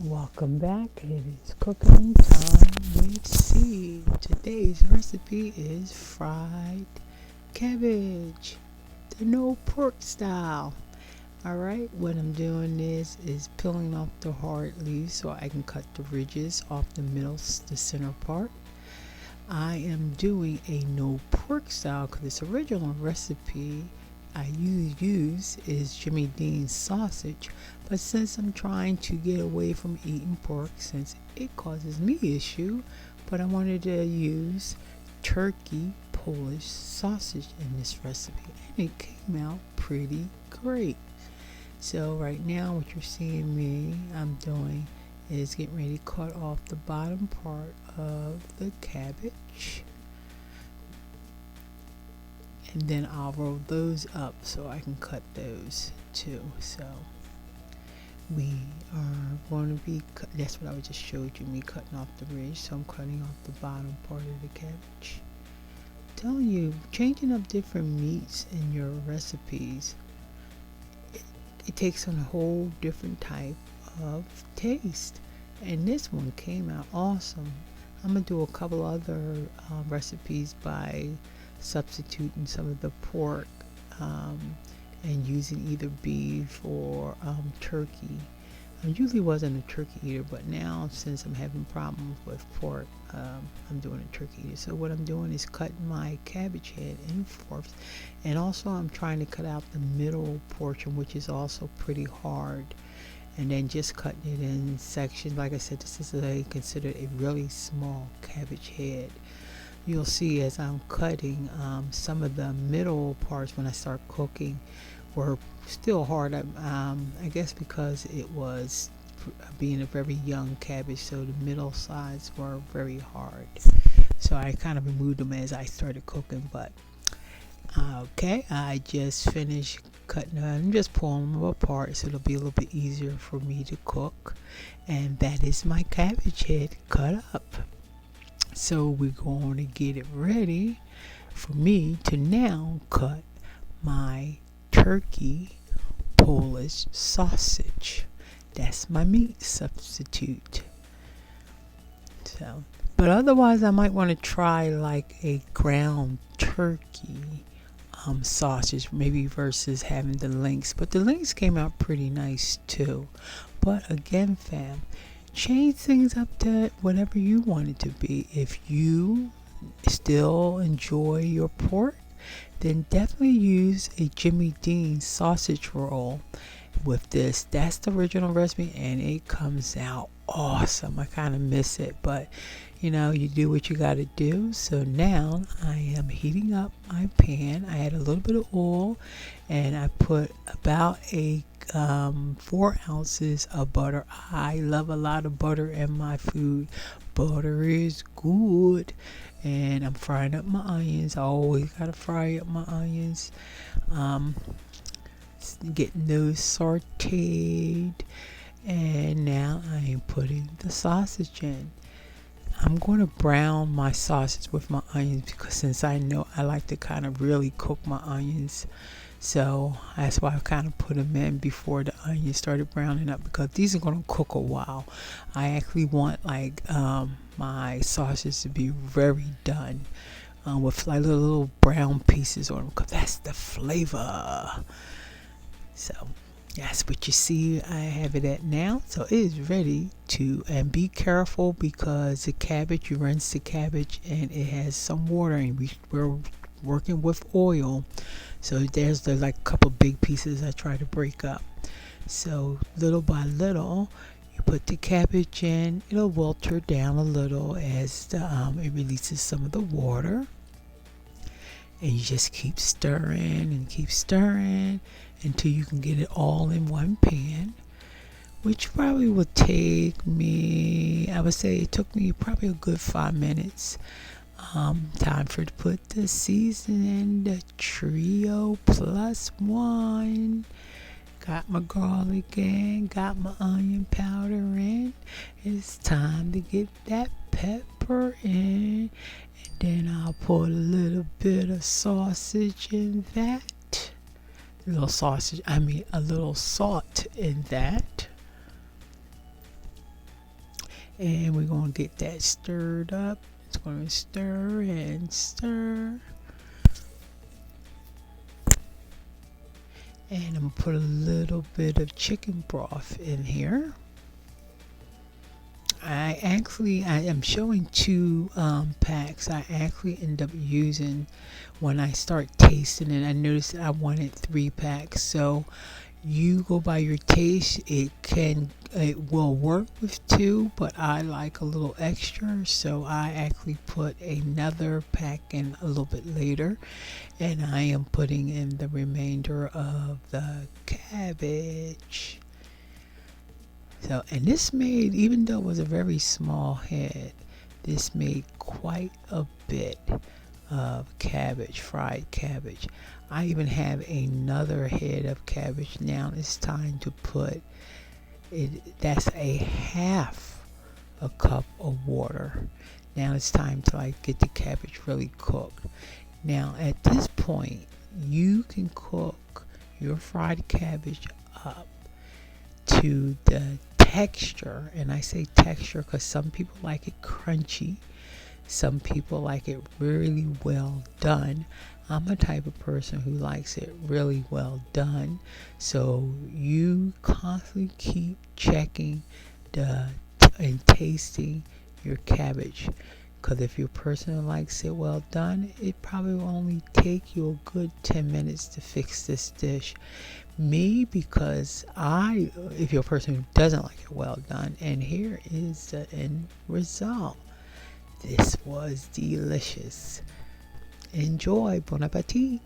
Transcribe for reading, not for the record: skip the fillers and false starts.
Welcome back. It is cooking time with C. Today's recipe is fried cabbage, the no pork style. Alright, what I'm doing is peeling off the hard leaves so I can cut the ridges off the middle, the center part. I am doing a no pork style because this original recipe I use is Jimmy Dean's sausage, but since I'm trying to get away from eating pork since it causes me issue, but I wanted to use turkey Polish sausage in this recipe and it came out pretty great. So right now what you're seeing I'm doing is getting ready to cut off the bottom part of the cabbage. And then I'll roll those up so I can cut those too. So we are going to be that's what I just showed you, me cutting off the ridge. So I'm cutting off the bottom part of the cabbage. I'm telling you, changing up different meats in your recipes, it takes on a whole different type of taste. And this one came out awesome. I'm going to do a couple other recipes by substituting some of the pork and using either beef or turkey. I usually wasn't a turkey eater, but now since I'm having problems with pork, I'm doing a turkey eater. So what I'm doing is cutting my cabbage head in fourths, and also I'm trying to cut out the middle portion, which is also pretty hard, and then just cutting it in sections. Like I said, this is considered a really small cabbage head. You'll see as I'm cutting, some of the middle parts when I start cooking were still hard. I guess because it was being a very young cabbage, so the middle sides were very hard. So I kind of removed them as I started cooking. But okay, I just finished cutting them. I'm just pulling them apart so it'll be a little bit easier for me to cook. And that is my cabbage head cut up. So we're going to get it ready for me to now cut my turkey Polish sausage. That's my meat substitute. So, but otherwise I might want to try like a ground turkey sausage, maybe versus having the links. But the links came out pretty nice too. But again, fam, change things up to whatever you want it to be. If you still enjoy your pork, then definitely use a Jimmy Dean sausage roll with this. That's the original recipe and it comes out awesome. I kind of miss it, but you know, you do what you got to do. So now I am heating up my pan. I add a little bit of oil and I put about 4 ounces of butter. I love a lot of butter in my food. Butter is good. And I'm frying up my onions. I always gotta fry up my onions. Getting those sauteed. And now I am putting the sausage in. I'm going to brown my sausage with my onions because since I know I like to kind of really cook my onions. So that's why I kind of put them in before the onions started browning up, because these are going to cook a while. I actually want like my sausage to be very done with like little brown pieces on them, because that's the flavor. So that's what you see I have it at now. So it is ready to, and be careful because the cabbage, you rinse the cabbage and it has some water, and we're working with oil. So there's like a couple big pieces I try to break up. So little by little, you put the cabbage in. It'll wilter down a little as it releases some of the water. And you just keep stirring and keep stirring until you can get it all in one pan, which probably will take me, I would say it took me probably a good 5 minutes. Time for to put the seasoning, the trio +1. Got my garlic in, got my onion powder in. It's time to get that pepper in, and then I'll put a little bit of sausage in that. A little salt in that. And we're going to get that stirred up. It's going to stir and stir. And I'm going to put a little bit of chicken broth in here. I am showing 2 packs. I actually end up using, when I start tasting it, I noticed that I wanted 3 packs. So you go by your taste. It will work with 2, but I like a little extra, so I actually put another pack in a little bit later, and I am putting in the remainder of the cabbage. So, and this made, even though it was a very small head, this made quite a bit of cabbage, fried cabbage. I even have another head of cabbage. Now it's time to put it, that's a half a cup of water. Now it's time to like get the cabbage really cooked. Now at this point, you can cook your fried cabbage up to the texture, and I say texture because some people like it crunchy, some people like it really well done. I'm a type of person who likes it really well done, so you constantly keep checking and tasting your cabbage, because if you're a person who likes it well done, it probably will only take you a good 10 minutes to fix this dish. Me, because if you're a person who doesn't like it well done, and here is the end result. This was delicious. Enjoy. Bon appetit.